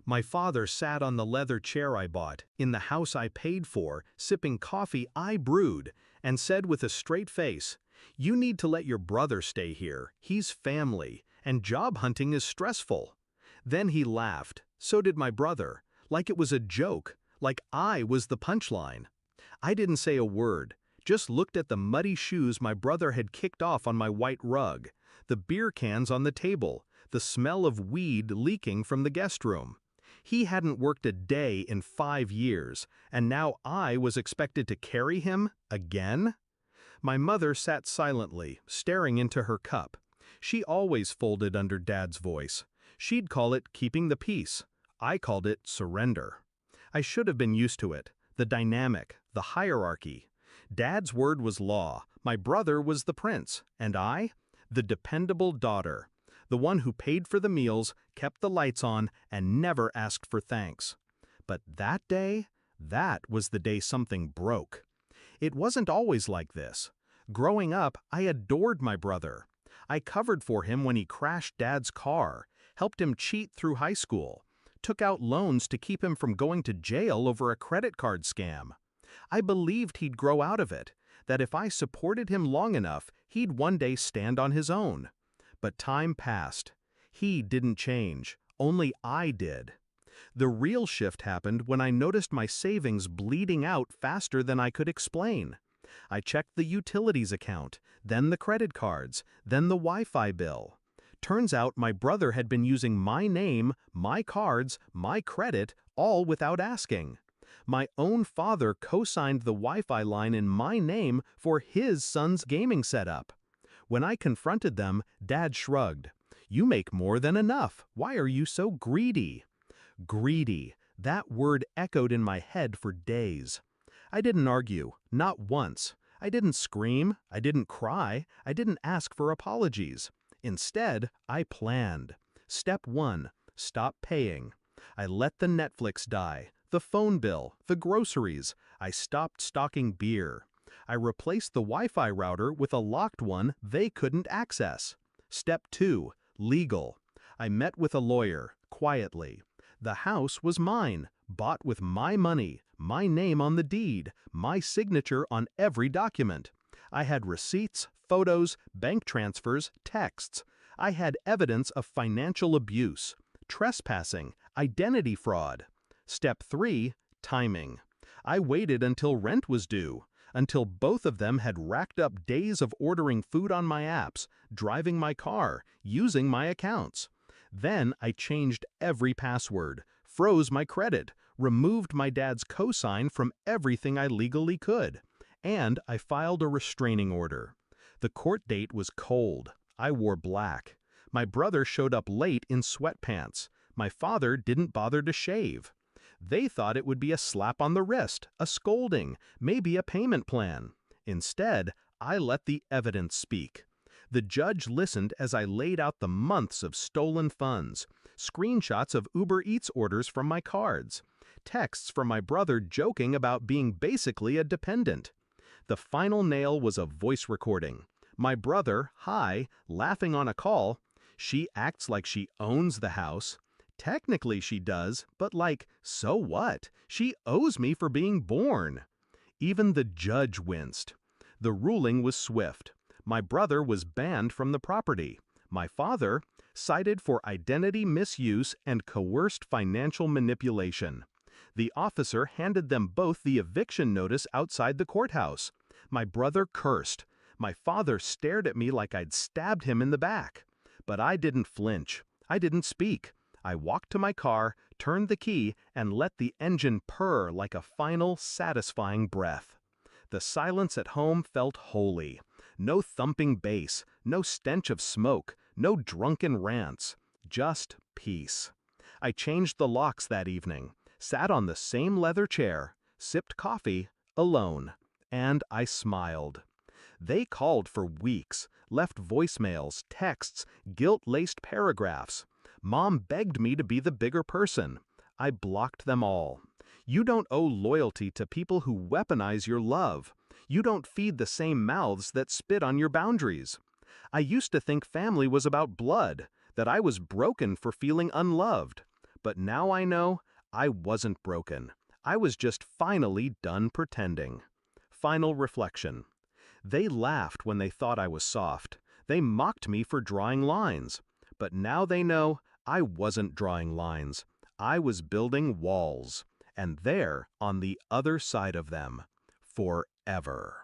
My father sat on the leather chair I bought, in the house I paid for, sipping coffee I brewed, and said with a straight face, "You need to let your brother stay here, he's family, and job hunting is stressful." Then he laughed, so did my brother, like it was a joke, like I was the punchline. I didn't say a word, just looked at the muddy shoes my brother had kicked off on my white rug, the beer cans on the table, the smell of weed leaking from the guest room. He hadn't worked a day in 5 years, and now I was expected to carry him again? My mother sat silently, staring into her cup. She always folded under Dad's voice. She'd call it keeping the peace. I called it surrender. I should have been used to it, the dynamic, the hierarchy. Dad's word was law, my brother was the prince, and I? The dependable daughter. The one who paid for the meals, kept the lights on, and never asked for thanks. But that day? That was the day something broke. It wasn't always like this. Growing up, I adored my brother. I covered for him when he crashed Dad's car, helped him cheat through high school, took out loans to keep him from going to jail over a credit card scam. I believed he'd grow out of it, that if I supported him long enough, he'd one day stand on his own. But time passed. He didn't change, only I did. The real shift happened when I noticed my savings bleeding out faster than I could explain. I checked the utilities account, then the credit cards, then the Wi-Fi bill. Turns out my brother had been using my name, my cards, my credit, all without asking. My own father co-signed the Wi-Fi line in my name for his son's gaming setup. When I confronted them, Dad shrugged. "You make more than enough. Why are you so greedy?" Greedy. That word echoed in my head for days. I didn't argue, not once. I didn't scream, I didn't cry, I didn't ask for apologies. Instead, I planned. Step 1, stop paying. I let the Netflix die, the phone bill, the groceries. I stopped stocking beer. I replaced the Wi-Fi router with a locked one they couldn't access. Step 2, legal. I met with a lawyer, quietly. The house was mine, bought with my money, my name on the deed, my signature on every document. I had receipts, photos, bank transfers, texts. I had evidence of financial abuse, trespassing, identity fraud. Step 3, timing. I waited until rent was due, until both of them had racked up days of ordering food on my apps, driving my car, using my accounts. Then I changed every password, froze my credit, removed my dad's cosign from everything I legally could, and I filed a restraining order. The court date was cold. I wore black. My brother showed up late in sweatpants. My father didn't bother to shave. They thought it would be a slap on the wrist, a scolding, maybe a payment plan. Instead, I let the evidence speak. The judge listened as I laid out the months of stolen funds, screenshots of Uber Eats orders from my cards, texts from my brother joking about being basically a dependent. The final nail was a voice recording. My brother, high, laughing on a call. "She acts like she owns the house. Technically she does, but like, so what? She owes me for being born." Even the judge winced. The ruling was swift. My brother was banned from the property. My father, cited for identity misuse and coerced financial manipulation. The officer handed them both the eviction notice outside the courthouse. My brother cursed. My father stared at me like I'd stabbed him in the back. But I didn't flinch. I didn't speak. I walked to my car, turned the key, and let the engine purr like a final, satisfying breath. The silence at home felt holy. No thumping bass, no stench of smoke, no drunken rants. Just peace. I changed the locks that evening, sat on the same leather chair, sipped coffee, alone, and I smiled. They called for weeks, left voicemails, texts, guilt-laced paragraphs. Mom begged me to be the bigger person. I blocked them all. You don't owe loyalty to people who weaponize your love. You don't feed the same mouths that spit on your boundaries. I used to think family was about blood, that I was broken for feeling unloved. But now I know I wasn't broken. I was just finally done pretending. Final reflection. They laughed when they thought I was soft. They mocked me for drawing lines. But now they know I wasn't drawing lines. I was building walls. And they're on the other side of them. Forever.